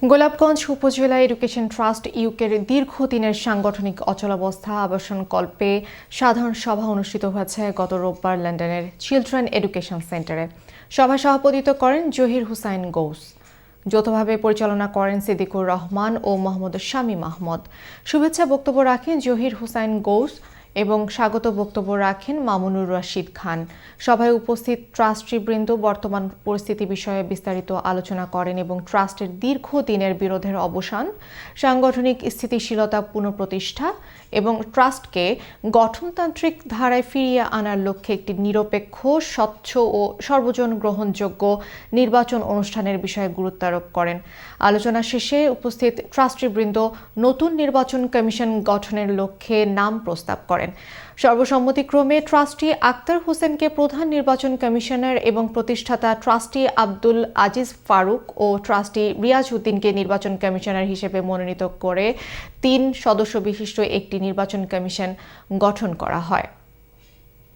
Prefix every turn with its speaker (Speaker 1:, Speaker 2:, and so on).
Speaker 1: গোলাপগঞ্জ উপজেলা education trust ইউকের দীর্ঘদিনের সাংগঠনিক অচলাবস্থা অবসানকল্পে সাধারণ সভা অনুষ্ঠিত হয়েছে গত রোববার লন্ডনের চিলড্রেন এডুকেশন সেন্টারে। সভায় সভাপতিত্ব করেন জহির হুসাইন গৌস। যৌথভাবে পরিচালনা করেন সিদ্দিকুর রহমান ও মোহাম্মদ শামীম আহমদ। শুভেচ্ছা বক্তব্য রাখেন জহির হুসাইন গৌস এবং স্বাগত বক্তব্য রাখেন মামুনুর রশিদ খান। সভায় উপস্থিত ট্রাস্টিবৃন্দ বর্তমান পরিস্থিতি বিষয়ে বিস্তারিত আলোচনা করেন এবং ট্রাস্টের দীর্ঘদিনের বিরোধের অবসান, সাংগঠনিক স্থিতিশীলতা পুনঃপ্রতিষ্ঠা এবং ট্রাস্টকে গঠনতান্ত্রিক ধারায় ফিরিয়ে আনার লক্ষ্যে একটি নিরপেক্ষ, স্বচ্ছ ও সর্বজন গ্রহণযোগ্য নির্বাচন অনুষ্ঠানের বিষয়ে গুরুত্ব আরোপ করেন। আলোচনা শেষে উপস্থিত ট্রাস্টিবৃন্দ নতুন নির্বাচন কমিশন গঠনের লক্ষ্যে নাম প্রস্তাব করেন। সর্বসম্মতিক্রমে ট্রাস্টি আক্তার হোসেনকে প্রধান নির্বাচন কমিশনার এবং প্রতিষ্ঠাতা ট্রাস্টি আব্দুল আজিজ ফারুক ও ট্রাস্টি রিয়াজ উদ্দিনকে নির্বাচন কমিশনার হিসেবে মনোনীত করে 3 সদস্য বিশিষ্ট একটি নির্বাচন কমিশন গঠন করা হয়।